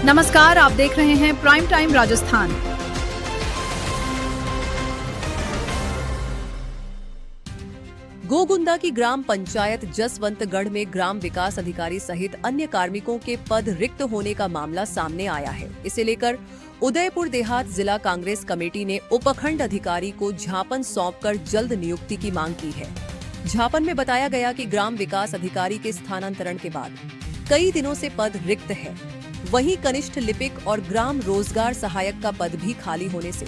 नमस्कार, आप देख रहे हैं प्राइम टाइम राजस्थान। गोगुंदा की ग्राम पंचायत जसवंतगढ़ में ग्राम विकास अधिकारी सहित अन्य कार्मिकों के पद रिक्त होने का मामला सामने आया है। इसे लेकर उदयपुर देहात जिला कांग्रेस कमेटी ने उपखंड अधिकारी को ज्ञापन सौंपकर जल्द नियुक्ति की मांग की है। ज्ञापन में बताया गया कि ग्राम विकास अधिकारी के स्थानांतरण के बाद कई दिनों से पद रिक्त है। वहीं कनिष्ठ लिपिक और ग्राम रोजगार सहायक का पद भी खाली होने से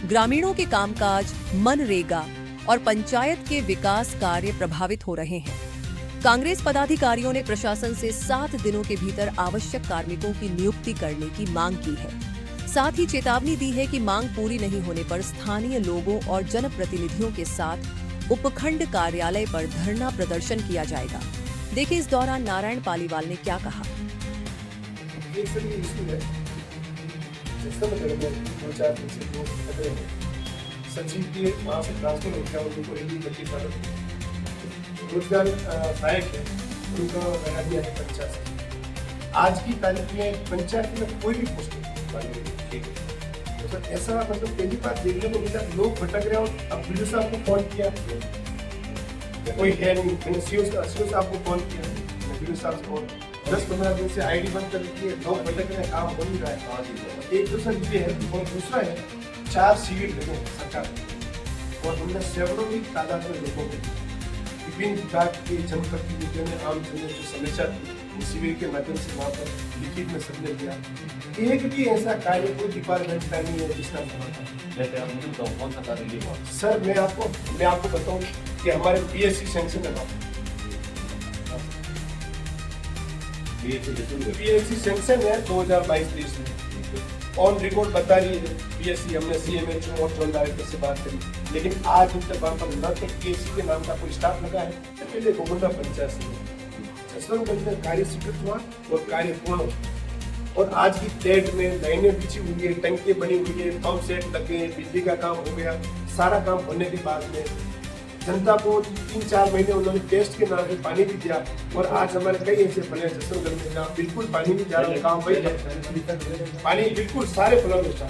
ग्रामीणों के कामकाज, मनरेगा और पंचायत के विकास कार्य प्रभावित हो रहे हैं। कांग्रेस पदाधिकारियों ने प्रशासन से 7 दिनों के भीतर आवश्यक कार्मिकों की नियुक्ति करने की मांग की है। साथ ही चेतावनी दी है कि मांग पूरी नहीं होने पर स्थानीय लोगों और जनप्रतिनिधियों के साथ उपखंड कार्यालय पर धरना प्रदर्शन किया जाएगा। देखिए इस दौरान नारायण पालीवाल ने क्या कहा। सचिव के वहाँ से ट्रांसफर हो गया, उनको हिंदी बच्ची रोजगार सहायक है, उनका बना दिया है पंचायत से। आज की तारीख में पंचायत में कोई भी पोस्ट नहीं, तो ऐसा मतलब पहली बार देखने को मिला। लोग भटक रहे और अब वीडियो साहब को फोन किया, कोई है नहीं। मैंने सीओ साहब को फोन किया, वीडियो साहब को 10-15 दिन से आईडी बंद कर दी है, लोग भटक रहे हैं, काम हो नहीं रहा है। एक दूसरा ये है और दूसरा है 4 शिविर लगे सरकार और उनमें सैकड़ों की तादाद में लोगों को विभिन्न विभाग के जनप्रतिनिधियों ने आम जनता की समस्या थी, शिविर के माध्यम से वहाँ पर लिखित में सबने दिया। एक भी ऐसा कार्य कोई डिपार्टमेंट का नहीं है जिसका कौन सा कार्य सर मैं आपको बताऊँ कि हमारे PSC सैंक्शन है, PSC सैंक्शन है 2022-23 में ऑन रिकॉर्ड बता रही है PSC। हमने CMH और जोन डायरेक्टर से बात करी, लेकिन आज तक वहाँ पर न तो PSC के नाम का कोई स्टाफ लगा है। पहले गोगुंदा पंचायत से जसवंतगढ़ में कार्य स्वीकृत हुआ और कार्य पूर्ण हुआ और आज की डेट में लाइनें बिछी हुई है, टंकी बनी हुई है, पंप सेट लगे, बिजली का काम हो गया। सारा काम होने के बाद में जनता को 3-4 महीने उन्होंने टेस्ट के नाम पे पानी भी दिया और आज हमारे कई ऐसे फल हैं जसवंतगढ़ में जहाँ बिल्कुल पानी नहीं जा रहा, काम पानी बिल्कुल सारे फलों में था।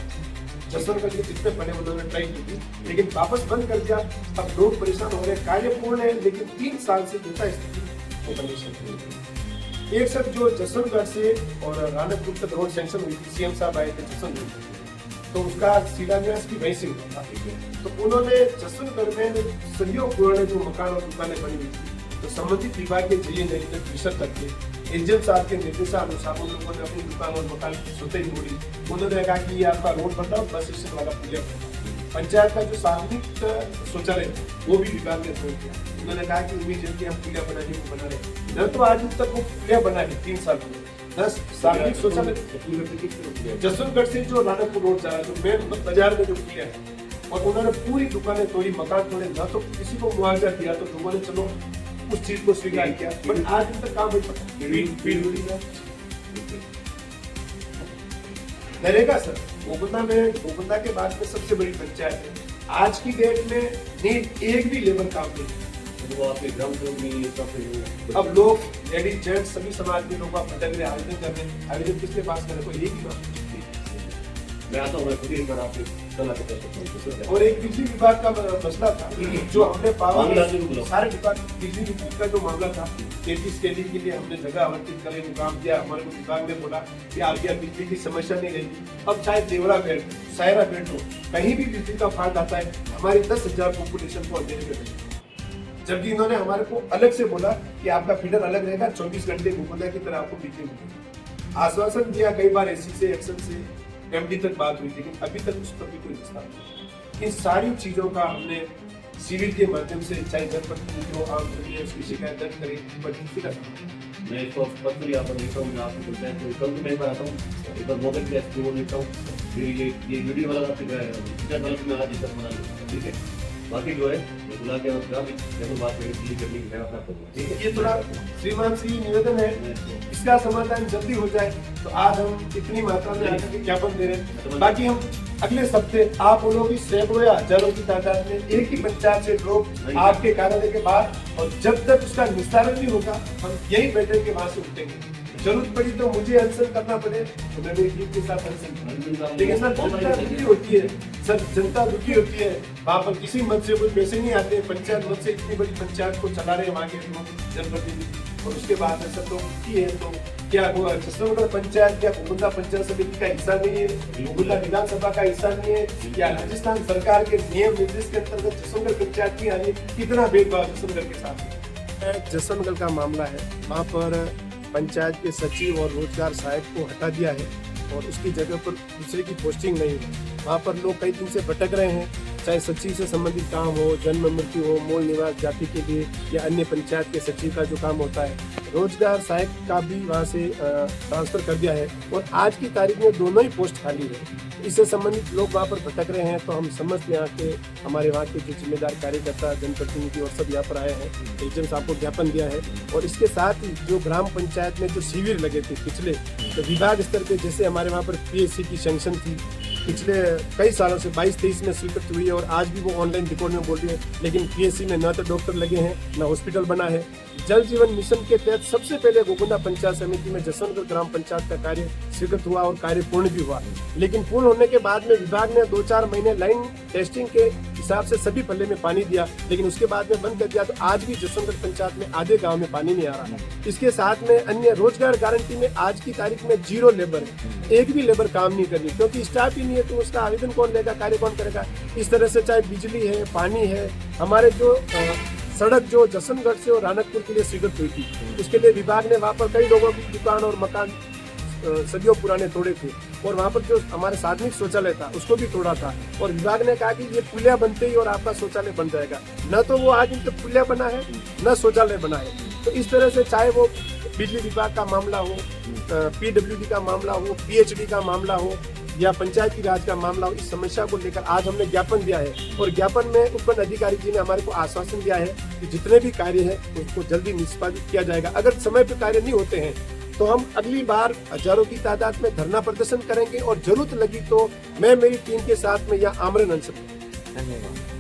जसवंतगढ़ के जितने फल उन्होंने ट्राई की थी, लेकिन वापस बंद कर दिया। अब लोग परेशान हो रहे हैं, कार्य पूर्ण है लेकिन 3 साल से जनता स्थिति एक सब जो जसवंतगढ़ से और रानकपुर तक रोड सैंक्शन हुई थी, CM साहब आए थे जसवंतगढ़, तो उसका शिलान्यास भी वहीं से हुआ था। तो उन्होंने जसवंतगढ़ में सदियों पुराने जो मकान और दुकानें बनी हुई थी, तो संबंधित विभाग के जरिए निरीक्षण करके एजेंट साहब के निर्देशानुसार उन लोगों ने अपनी दुकान और मकान की स्वतः ही मोड़ी। उन्होंने कहा कि ये आपका रोड बनता है, बस स्टेशन वाला पुलिया। पंचायत का जो सार्वजनिक शौचालय वो भी विभाग ने छोड़ दिया। उन्होंने कहा कि इमीडिएटली हम पुलिया बना रहे, न तो आज तक वो पुलिया बना है 3 साल में। 10 सार्वजनिक शौचालय जसवंतगढ़ से जो रानकपुर रोड जा रहा है, जो मेन बाजार में जो पुलिया है, और उन्होंने पूरी दुकानें तोड़ी, मकान तोड़े, ना तो किसी को मुआवजा दिया, तो लोगों ने चलो उस चीज को स्वीकार किया, बट आज तक काम नरेगा सर गोगुंदा के बाद में सबसे बड़ी पंचायत है। आज की डेट में एक भी लेबर काम नहीं, वो आपके ग्राम में अब लोग लेडीज जेंट्स सभी समाज के लोग भटक रहे, आवेदन कर रहे हैं। आवेदन किसके पास करें, कोई एक ही बात। मैं आता हूँ, मैं खुद ही एक बार आपके सलाह कर सकता हूँ। और एक बिजली विभाग का मसला था जो हमने सारे विभाग बिजली विभाग का जो मामला था, 33 KV के लिए हमने जगह आवंटित करने का काम किया। हमारे को विभाग ने बोला कि आगे बिजली की समस्या नहीं रहेगी। अब चाहे देवरा बेल्ट, सायरा बेल्ट हो, कहीं भी बिजली का फाल्ट आता है, हमारी 10,000 पॉपुलेशन को अंधेरे में, जबकि इन्होंने हमारे को अलग से बोला कि आपका फीडर अलग रहेगा, 24 घंटे गोगुंदा की तरह आपको बिजली मिलेगी। आश्वासन दिया कई बार, SC से एक्शन से MD तक बात हुई, लेकिन अभी तक उस पर भी कोई विस्तार नहीं। इन सारी चीजों का हमने शिविर के माध्यम से चाहे जनप्रतिनिधियों आम जनता उसकी शिकायत दर्ज करी, बट किसी का मैं इसको पर्सनली आप देखता हूँ, आपको बोलते हैं तो कल मैं एक बार आता हूँ, एक बार मौके पे SPO देखता हूँ, फिर ये वीडियो वाला आपके मैं आज तक बना लूँगा, ठीक है। बाकी जो है बुला के बात करनी है अपना, ठीक है। ये थोड़ा श्रीमान से निवेदन है, इसका समाधान जल्दी हो जाए। तो आज हम इतनी मात्रा में आकर के ज्ञापन दे रहे हैं, बाकी हम अगले हफ्ते आप बोलोगी सैकड़ों या हजारों की तादाद में एक ही पंचायत से लोग आपके कार्यालय के बाद, और जब तक उसका निस्तारण नहीं होगा हम यही बैठक के वहां से उठेंगे। जरूरत पड़ी तो मुझे अनशन करना पड़े तो मैं मेरी टीम के साथ अनशन करूंगा। लेकिन सर जनता दुखी होती है, सर जनता दुखी होती है, वहाँ पर किसी मत से कोई पैसे नहीं आते, पंचायत मत से इतनी बड़ी पंचायत को चला रहे हैं वहाँ के लोग जनप्रतिनिधि, और उसके बाद में सब लोग दुखी है। तो क्या हुआ, जसवंतगढ़ पंचायत क्या घोगुंदा पंचायत समिति का हिस्सा नहीं है, घोगुंदा विधानसभा का हिस्सा नहीं है, या राजस्थान सरकार के नियम निर्देश के अंतर्गत जसवंतगढ़ पंचायत की आने कितना भेदभाव जसवंतगढ़ के साथ। जसवंतगढ़ का मामला है, वहाँ पर पंचायत के सचिव और रोजगार सहायक को हटा दिया है और उसकी जगह पर दूसरे की पोस्टिंग नहीं है। वहाँ पर लोग कई दिन से भटक रहे हैं, चाहे सचिव से संबंधित काम हो, जन्म मृत्यु हो, मूल निवास जाति के लिए, या अन्य पंचायत के सचिव का जो काम होता है, रोजगार सहायक का भी वहाँ से ट्रांसफर कर दिया है और आज की तारीख में दोनों ही पोस्ट खाली है। इससे संबंधित लोग वहाँ पर भटक रहे हैं। तो हम समस्त यहाँ के हमारे वहाँ के जो जिम्मेदार कार्यकर्ता, जनप्रतिनिधि और सब यहाँ पर आए हैं, एजेंट साहब को ज्ञापन दिया है। और इसके साथ ही जो ग्राम पंचायत में जो शिविर लगे थे पिछले, तो विभाग स्तर पे जैसे हमारे वहाँ पर पीएचसी की सैंक्शन थी पिछले कई सालों से 22-23 में स्वीकृत हुई है और आज भी वो ऑनलाइन रिकॉर्ड में बोल रही है, लेकिन पीएचसी में न तो डॉक्टर लगे हैं न हॉस्पिटल बना है। जल जीवन मिशन के तहत सबसे पहले घोगुंदा पंचायत समिति में जसवंतगढ़ ग्राम पंचायत का कार्य स्वीकृत हुआ और कार्य पूर्ण भी हुआ, लेकिन पूर्ण होने के बाद में विभाग ने 2-4 महीने लाइन टेस्टिंग के हिसाब से सभी पल्ले में पानी दिया, लेकिन उसके बाद में बंद कर दिया। तो आज भी जसवंतगढ़ पंचायत में आधे गांव में पानी नहीं आ रहा है। इसके साथ में अन्य रोजगार गारंटी में आज की तारीख में 0 लेबर है, एक भी लेबर काम नहीं कर रही, क्योंकि स्टाफ ही नहीं है। तो उसका आवेदन कौन लेगा, कार्य कौन करेगा। इस तरह से चाहे बिजली है, पानी है, हमारे जो सड़क जो जसवंतगढ़ से और रानकपुर के लिए स्वीकृत हुई थी, उसके लिए विभाग ने वहाँ पर कई लोगों की दुकान और मकान सदियों पुराने तोड़े थे, और वहाँ पर जो हमारे सार्वजनिक शौचालय था उसको भी तोड़ा था। और विभाग ने कहा कि ये पुलिया बनते ही और आपका शौचालय बन जाएगा, न तो वो आज इनका पुलिया बना है न शौचालय बना है। तो इस तरह से चाहे वो बिजली विभाग का मामला हो, पीडब्ल्यूडी का मामला हो, पीएचडी का मामला हो, या पंचायती राज का मामला हो, इस समस्या को लेकर आज हमने ज्ञापन दिया है। और ज्ञापन में उत्पन्न अधिकारी जी ने हमारे को आश्वासन दिया है कि जितने भी कार्य है उसको जल्दी निष्पादित किया जाएगा। अगर समय पर कार्य नहीं होते हैं तो हम अगली बार हजारों की तादाद में धरना प्रदर्शन करेंगे, और जरूरत लगी तो मैं मेरी टीम के साथ में या आमरण अनशन। धन्यवाद।